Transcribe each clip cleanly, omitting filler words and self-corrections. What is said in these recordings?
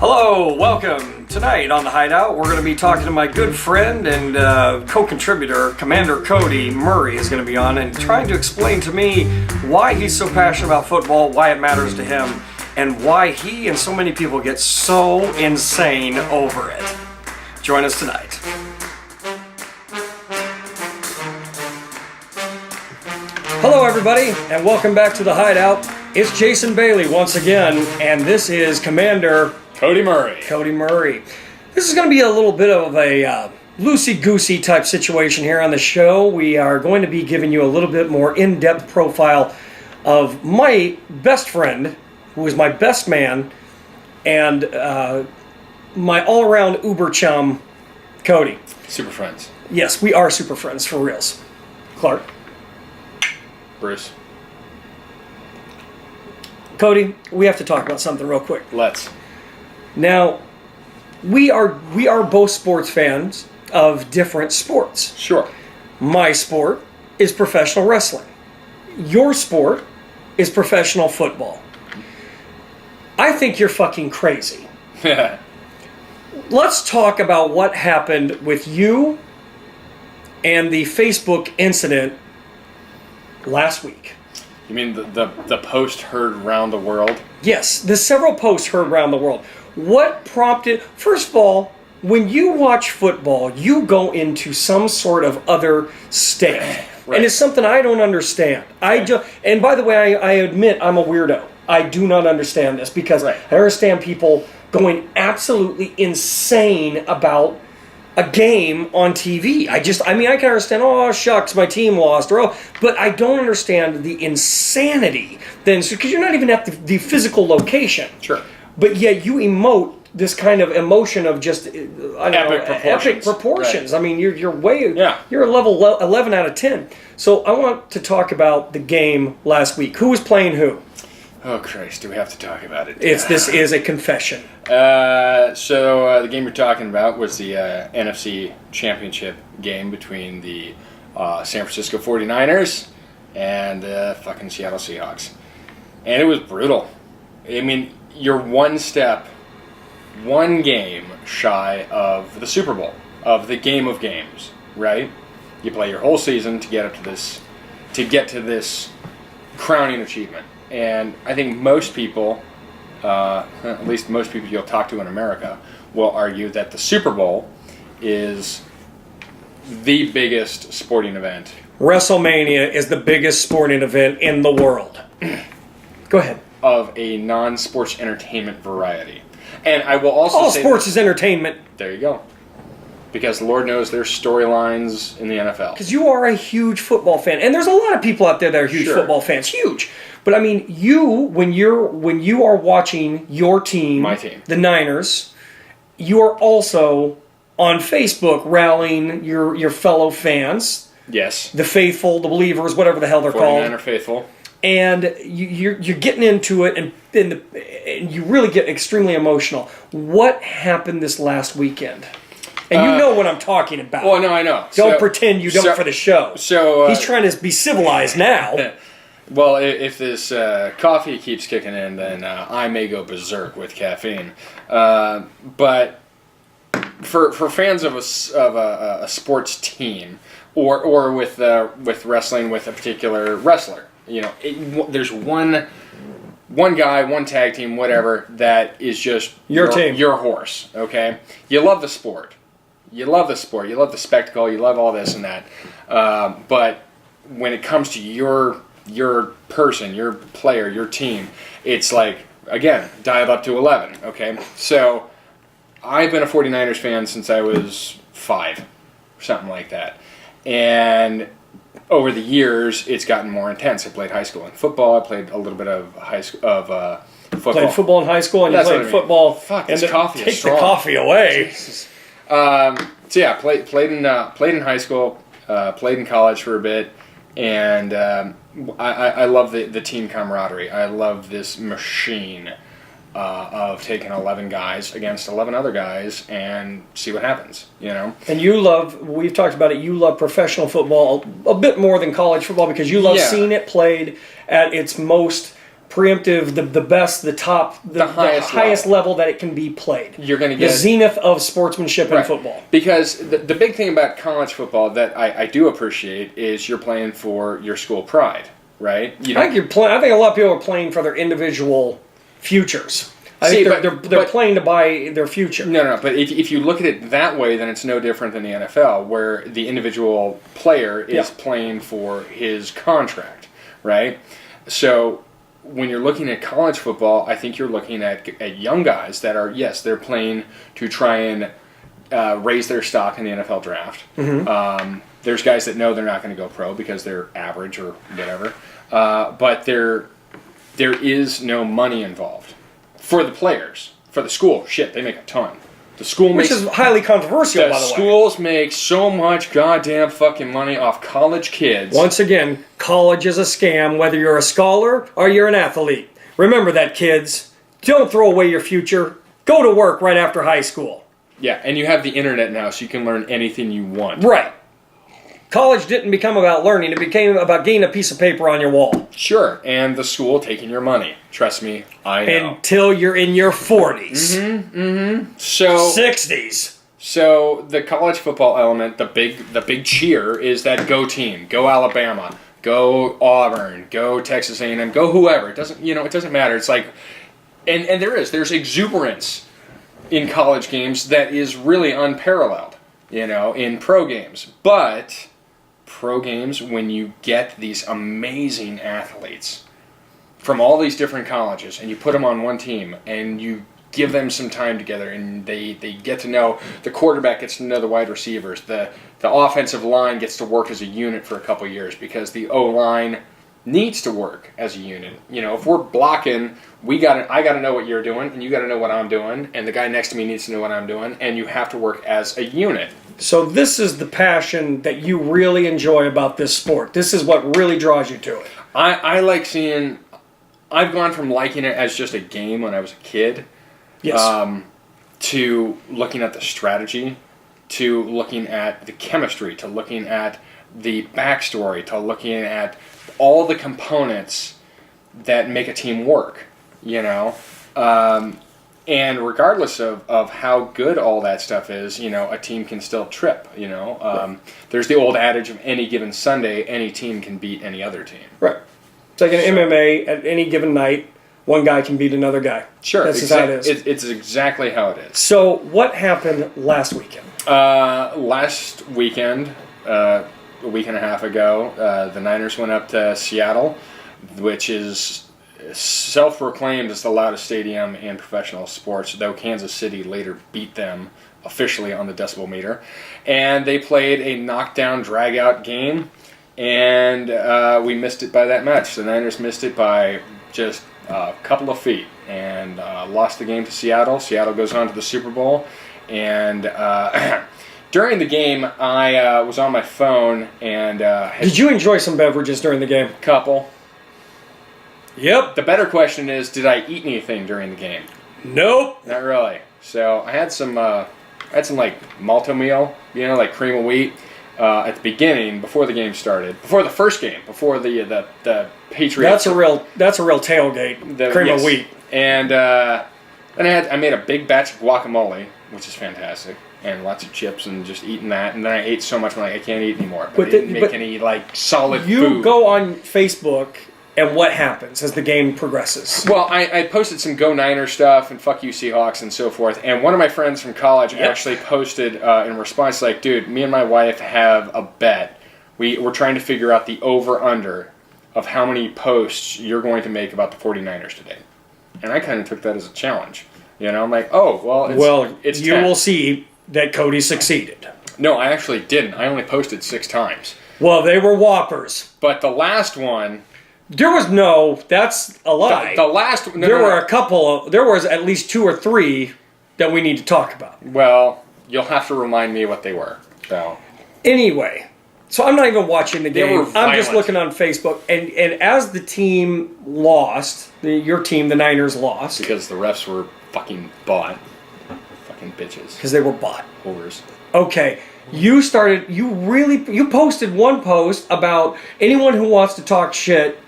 Hello, welcome. Tonight on the Hideout, we're going to be talking to my good friend and co-contributor, Commander Cody Murray is going to be on and trying to explain to me why he's so passionate about football, why it matters to him, and why he and so many people get so insane over it. Join us tonight. Hello everybody, and welcome back to the Hideout. It's Jason Bailey once again, and this is Commander Cody Murray. Cody Murray. This is going to be a little bit of a loosey-goosey type situation here on the show. We are going to be giving you a little bit more in-depth profile of my best friend, who is my best man, and my all-around uber chum, Cody. Super friends. Yes, we are super friends, for reals. Clark. Bruce. Cody, we have to talk about something real quick. Let's. Now, we are both sports fans of different sports. Sure. My sport is professional wrestling. Your sport is professional football. I think you're fucking crazy. Let's talk about what happened with you and the Facebook incident last week. You mean the post heard around the world? Yes, the several posts heard around the world. What prompted... First of all, when you watch football, you go into some sort of other state. Right. And it's something I don't understand. And by the way, I admit I'm a weirdo. I do not understand this because I understand people going absolutely insane about a game on TV. I can understand, oh, shucks, my team lost, but I don't understand the insanity then, because you're not even at the physical location. Sure. But yet you emote this kind of emotion of just epic proportions. Right. I mean, you're a level 11 out of 10. So I want to talk about the game last week. Who was playing who? Oh Christ, do we have to talk about it? This is a confession. So the game you're talking about was the NFC Championship game between the San Francisco 49ers and the fucking Seattle Seahawks. And it was brutal. I mean, you're one game shy of the Super Bowl, of the game of games, right? You play your whole season to get to this crowning achievement. And I think most people, at least most people you'll talk to in America, will argue that the Super Bowl is the biggest sporting event. WrestleMania is the biggest sporting event in the world. Go ahead. Of a non-sports entertainment variety. And I will also all say sports is entertainment. There you go. Because Lord knows there's storylines in the NFL. Because you are a huge football fan. And there's a lot of people out there that are huge football fans. Huge. But I mean, when you are watching your team, my team, the Niners, you are also on Facebook rallying your fellow fans. Yes. The faithful, the believers, whatever the hell they're called. 49er faithful. And you're getting into it, and you really get extremely emotional. What happened this last weekend? And you know what I'm talking about. Well, no, I know. Don't pretend you don't for the show. So he's trying to be civilized now. Well, if this coffee keeps kicking in, then I may go berserk with caffeine. But for fans of a sports team, or with wrestling with a particular wrestler, there's one guy, one tag team, whatever, that is just your team, your horse. Okay, you love the sport. You love the sport. You love the spectacle. You love all this and that. But when it comes to your person, your player, your team, it's like, again, dialed up to 11. Okay, so I've been a 49ers fan since I was 5, something like that, and over the years, it's gotten more intense. I played high school in football. I played a little bit of football. Played football in high school, and you played football. Fuck, this coffee is strong. Take the coffee away. So yeah, played in high school, played in college for a bit, and I love the team camaraderie. I love this machine of taking 11 guys against 11 other guys and see what happens, And we've talked about it, you love professional football a bit more than college football because you love seeing it played at its most preemptive, the best, the top, the highest level that it can be played. You're going to get the zenith of sportsmanship in football. Because the big thing about college football that I do appreciate is you're playing for your school pride, right? I think a lot of people are playing for their individual futures. I think they're playing to buy their future. No. But if you look at it that way, then it's no different than the NFL, where the individual player is playing for his contract, right? So when you're looking at college football, I think you're looking at young guys that are, yes, they're playing to try and raise their stock in the NFL draft. Mm-hmm. There's guys that know they're not going to go pro because they're average or whatever. But there is no money involved. For the players, for the school, shit, they make a ton. The school Which is highly controversial, by the way. The schools make so much goddamn fucking money off college kids. Once again, college is a scam, whether you're a scholar or you're an athlete. Remember that, kids. Don't throw away your future. Go to work right after high school. Yeah, and you have the internet now, so you can learn anything you want. Right. College didn't become about learning. It became about getting a piece of paper on your wall. Sure, and the school taking your money. Trust me, I know. Until you're in your 40s. So 60s. So the college football element, the big cheer is that go team, go Alabama, go Auburn, go Texas A&M, go whoever. It doesn't matter. It's like, and there's exuberance in college games that is really unparalleled, in pro games. But pro games, when you get these amazing athletes from all these different colleges and you put them on one team and you give them some time together and they get to know, the quarterback gets to know the wide receivers, the offensive line gets to work as a unit for a couple years because the O-line needs to work as a unit. If we're blocking, I got to know what you're doing and you got to know what I'm doing and the guy next to me needs to know what I'm doing and you have to work as a unit. So this is the passion that you really enjoy about this sport. This is what really draws you to it. I like seeing... I've gone from liking it as just a game when I was a kid, yes, to looking at the strategy, to looking at the chemistry, to looking at the backstory, to looking at all the components that make a team work, and regardless of how good all that stuff is, a team can still trip, Right. There's the old adage of any given Sunday, any team can beat any other team. Right. It's like in MMA, at any given night, one guy can beat another guy. Sure. That's just how it is. It's exactly how it is. So what happened last weekend? Last weekend, a week and a half ago, the Niners went up to Seattle, which is self-proclaimed as the loudest stadium in professional sports, though Kansas City later beat them officially on the decibel meter. And they played a knockdown, drag-out game, and we missed it by that much. The Niners missed it by just a couple of feet and lost the game to Seattle. Seattle goes on to the Super Bowl. And during the game, I was on my phone and... Did you enjoy some beverages during the game? Couple. Yep. The better question is, did I eat anything during the game? Nope. Not really. So I had some like malto meal, like cream of wheat, at the beginning before the game started, before the first game, before the Patriots. That's a real tailgate. Cream of wheat. And then I made a big batch of guacamole, which is fantastic, and lots of chips, and just eating that. And then I ate so much, I can't eat anymore. But I didn't make any like solid food. You go on Facebook. And what happens as the game progresses? Well, I posted some Go Niners stuff and fuck you Seahawks and so forth. And one of my friends from college actually posted in response like, dude, me and my wife have a bet. We're trying to figure out the over-under of how many posts you're going to make about the 49ers today. And I kind of took that as a challenge. I'm like, oh, well, it's you 10. Will see that Cody succeeded. No, I actually didn't. I only posted 6 times. Well, they were whoppers. But the last one... That's a lie. The last... There was at least 2 or 3 that we need to talk about. Well, you'll have to remind me what they were. So anyway, so I'm not even watching the game. I'm just violent. looking on Facebook, and as the team lost, your team, the Niners, lost. Because the refs were fucking bought. Fucking bitches. Because they were bought. Whores. Okay. You posted one post about anyone who wants to talk shit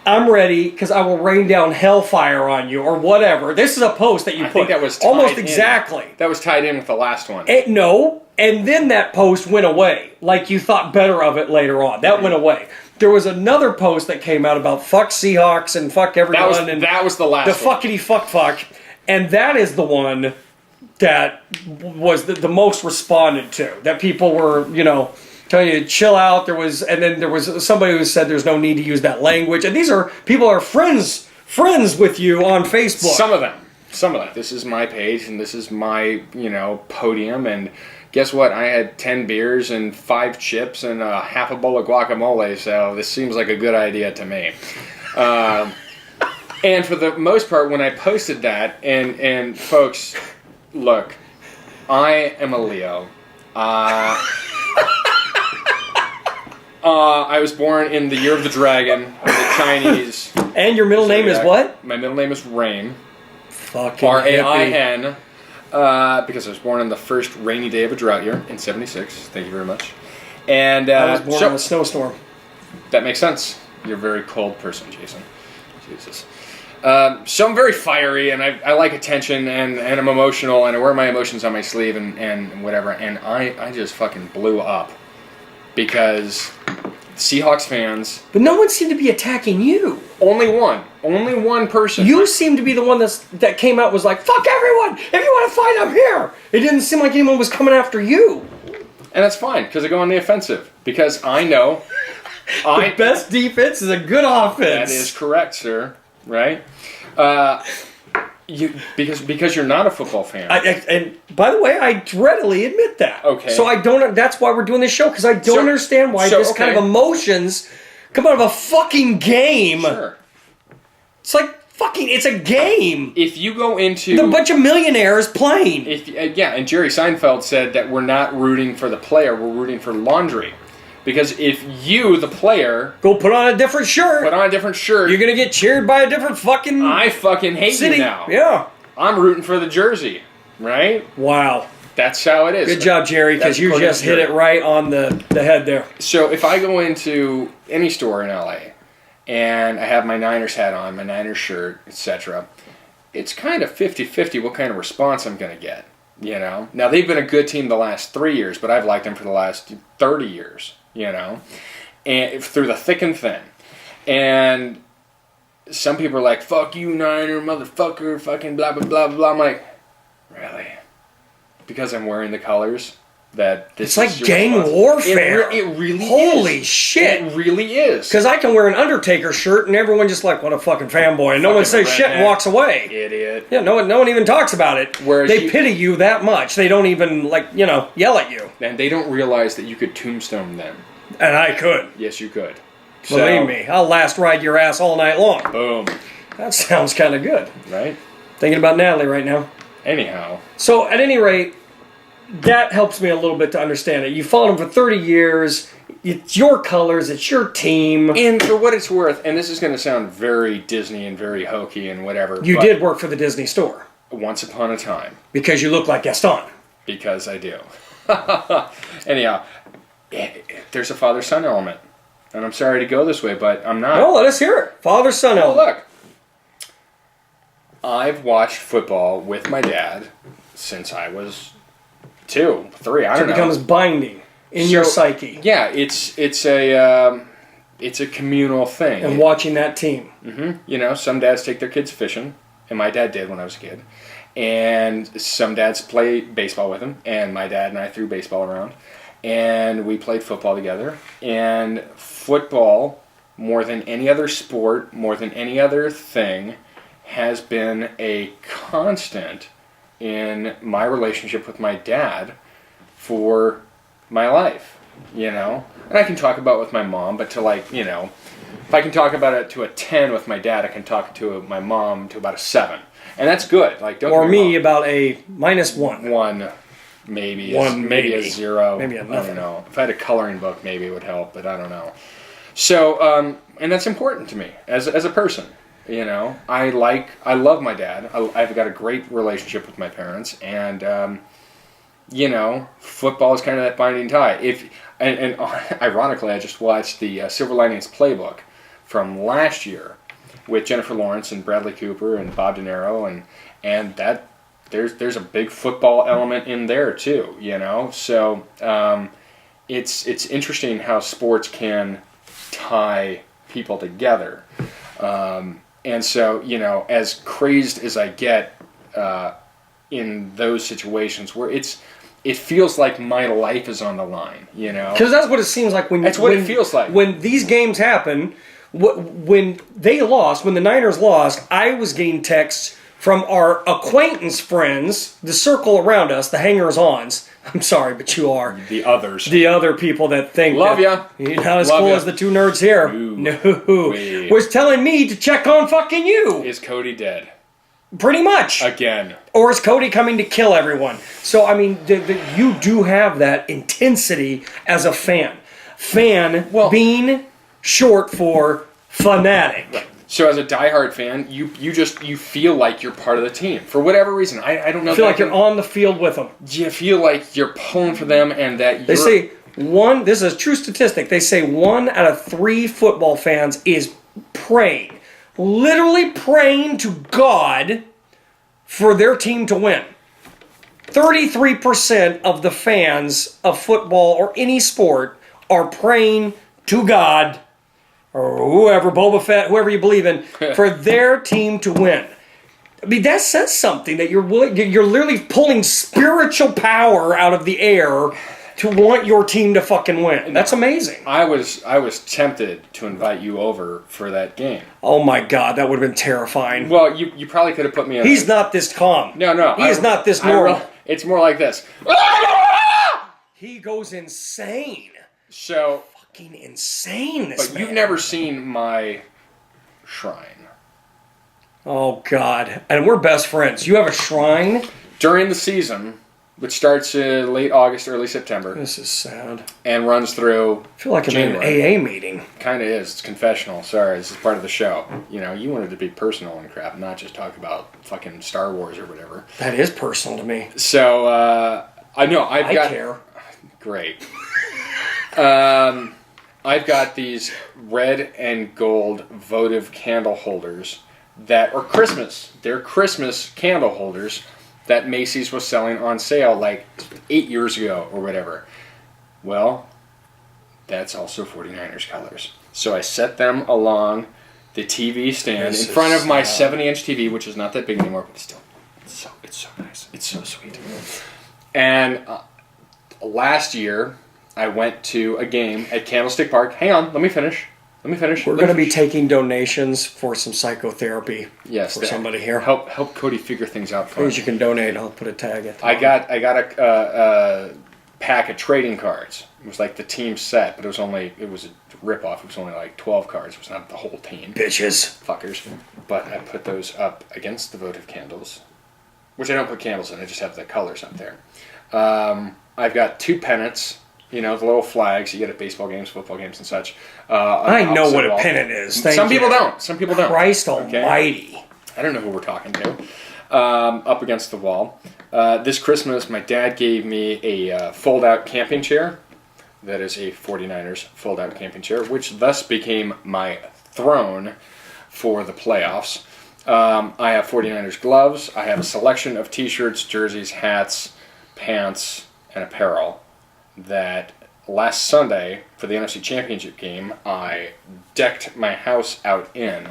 I'm ready because I will rain down hellfire on you or whatever. This is a post that you put. I think that was almost tied in. exactly. That was tied in with the last one. No, and then that post went away. Like you thought better of it later on. That went away. There was another post that came out about fuck Seahawks and fuck everyone. That was the last the one. fuckity fuck. And that is the one that was the most responded to. That people were, telling you to chill out. And then there was somebody who said there's no need to use that language. And these are people are friends with you on Facebook. Some of them. This is my page and this is my, podium. And guess what? I had 10 beers and 5 chips and a half a bowl of guacamole. So this seems like a good idea to me. And for the most part, when I posted that, and folks, look, I am a Leo. I was born in the year of the dragon, the Chinese. And your middle name is what? My middle name is Rain. Fucking R-A-I-N. Because I was born on the first rainy day of a drought year in 76. Thank you very much. And I was born in a snowstorm. That makes sense. You're a very cold person, Jason. Jesus. So I'm very fiery, and I like attention, and I'm emotional, and I wear my emotions on my sleeve, and whatever. And I just fucking blew up because Seahawks fans. But no one seemed to be attacking you. Only one person. You seemed to be the one that came out and was like, fuck everyone! If you want to fight, I'm here! It didn't seem like anyone was coming after you. And that's fine, because I go on the offensive. Because I know... the best defense is a good offense. That is correct, sir. Right? Because you're not a football fan. And by the way, I readily admit that. Okay. So I don't. That's why we're doing this show, because I don't understand why this kind of emotions come out of a fucking game. Sure. It's like fucking. It's a game. If you go into a bunch of millionaires playing. And Jerry Seinfeld said that we're not rooting for the player, we're rooting for laundry. Because if you, the player... Go put on a different shirt. You're going to get cheered by a different fucking... I fucking hate city. You now. Yeah. I'm rooting for the jersey. Right? Wow. That's how it is. Good job, Jerry, because you just hit it right on the head there. So if I go into any store in LA and I have my Niners hat on, my Niners shirt, etc., it's kind of 50-50 what kind of response I'm going to get. Now they've been a good team the last 3 years, but I've liked them for the last 30 years. And through the thick and thin. And some people are like, fuck you, Niner, motherfucker, fucking blah, blah, blah, blah. I'm like, really? Because I'm wearing the colors? It's like gang warfare. It really is. Holy shit. It really is. Because I can wear an Undertaker shirt and everyone just like, what a fucking fanboy. And no one says shit and walks away. Idiot. Yeah, no one even talks about it. Whereas they pity you that much. They don't even, yell at you. And they don't realize that you could tombstone them. And I could. Yes, you could. Believe me, I'll last ride your ass all night long. Boom. That sounds kind of good. Right? Thinking about Natalie right now. Anyhow. So, at any rate, that helps me a little bit to understand it. You followed him for 30 years. It's your colors. It's your team. And for what it's worth, and this is going to sound very Disney and very hokey and whatever. You did work for the Disney store. Once upon a time. Because you look like Gaston. Because I do. Anyhow, there's a father-son element. And I'm sorry to go this way, but I'm not. No, let us hear it. Father-son element. Look. I've watched football with my dad since I was 2, 3, I don't know. So it becomes binding in your psyche. Yeah, it's a communal thing. And watching that team. Mm-hmm. Some dads take their kids fishing, and my dad did when I was a kid. And some dads play baseball with him, and my dad and I threw baseball around. And we played football together. And football, more than any other sport, more than any other thing, has been a constant in my relationship with my dad for my life, And I can talk about it with my mom, but to if I can talk about it to a 10 with my dad, I can talk to my mom to about a 7. And that's good. Or me about a -1. 1, maybe. Maybe a 0. Maybe a nothing. I don't know. If I had a coloring book, maybe it would help, but I don't know. So, and that's important to me as a person. I love my dad. I've got a great relationship with my parents, and football is kind of that binding tie. And ironically, I just watched the Silver Linings Playbook from last year with Jennifer Lawrence and Bradley Cooper and Bob De Niro, and that there's a big football element in there too, you know. So it's interesting how sports can tie people together, and so, you know, as crazed as I get in those situations where it feels like my life is on the line, you know. Because that's what it seems like when. That's what it feels like when these games happen. When they lost, when the Niners lost, I was getting texts from our acquaintance friends, the circle around us, the hangers-ons. I'm sorry, but you are the others, the other people that think love that, you. You're not as Love cool ya. as the two nerds here. Ooh, no, wait. was telling me to check on fucking you. Is Cody dead Pretty much. again? Or is Cody coming to kill everyone? So, I mean, you do have that intensity as a fan. Being short for fanatic. So as a diehard fan, you feel like you're part of the team for whatever reason. I don't know. I feel like you're on the field with them. You feel like you're pulling for them, and that They say this is a true statistic. They say 1 out of 3 football fans is praying, literally praying to God for their team to win. 33% of the fans of football or any sport are praying to God or whoever, Boba Fett, whoever you believe in, for their team to win. I mean, that says something, that you're literally pulling spiritual power out of the air to want your team to fucking win. That's amazing. I was tempted to invite you over for that game. Oh my God, that would have been terrifying. Well, you probably could have put me in. He's not this calm. No. He is not this normal. It's more like this. He goes insane. So, Fucking insane, this but man. you've never seen my shrine. Oh God, and we're best friends. You have a shrine? During the season, which starts late August, early September, This is sad. and runs through I feel like I'm in an January. AA meeting. Kind of is. It's confessional. Sorry, this is part of the show. You know, you wanted to be personal and crap, not just talk about fucking Star Wars or whatever. That is personal to me. So, I know, I care. Great. I've got these red and gold votive candle holders that are Christmas. They're Christmas candle holders that Macy's was selling on sale like 8 years ago or whatever. Well, that's also 49ers colors. So I set them along the TV stand in front of my 70-inch TV, which is not that big anymore, but still, it's so nice. It's so sweet. And last year, I went to a game at Candlestick Park. Hang on, let me finish. We're going to be taking donations for some psychotherapy. Yes, for somebody here. Help Cody figure things out for Please, me. you can donate. I'll put a tag at the I got a pack of trading cards. It was like the team set, but it was a ripoff. It was only like 12 cards. It was not the whole team. bitches. Fuckers. But I put those up against the votive candles, which I don't put candles in. I just have the colors up there. I've got 2 pennants. You know, the little flags you get at baseball games, football games, and such. I know what a pennant is. Thank Some you. people don't. Some people don't. Christ Okay? almighty. I don't know who we're talking to. Up against the wall. This Christmas, my dad gave me a fold-out camping chair. That is a 49ers fold-out camping chair, which thus became my throne for the playoffs. I have 49ers gloves. I have a selection of t-shirts, jerseys, hats, pants, and apparel that last Sunday for the NFC Championship game, I decked my house out in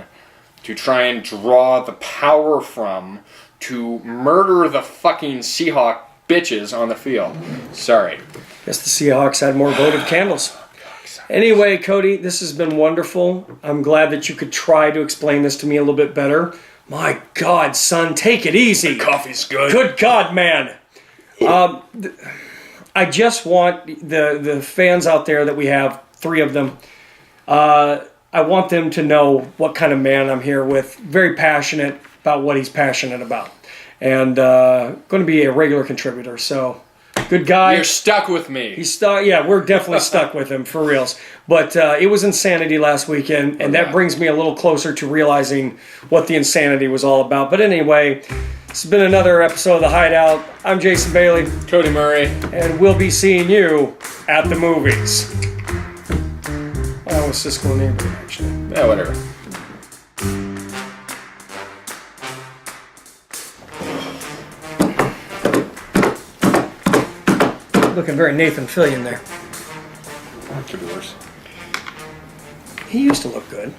to try and draw the power from to murder the fucking Seahawk bitches on the field. Sorry. Guess the Seahawks had more votive candles. Anyway, Cody, this has been wonderful. I'm glad that you could try to explain this to me a little bit better. My God, son, take it easy. Coffee's good. Good God, man. I just want the fans out there that we have, 3 of them, I want them to know what kind of man I'm here with. Very passionate about what he's passionate about. And going to be a regular contributor, so good guy. You're stuck with me. He's stuck. Yeah, we're definitely stuck with him, for reals. But it was insanity last weekend, and that brings me a little closer to realizing what the insanity was all about. But anyway, this has been another episode of The Hideout. I'm Jason Bailey. Cody Murray. And we'll be seeing you at the movies. a Cisco neighborhood, actually. Yeah, whatever. Looking very Nathan Fillion there. Could be worse. He used to look good.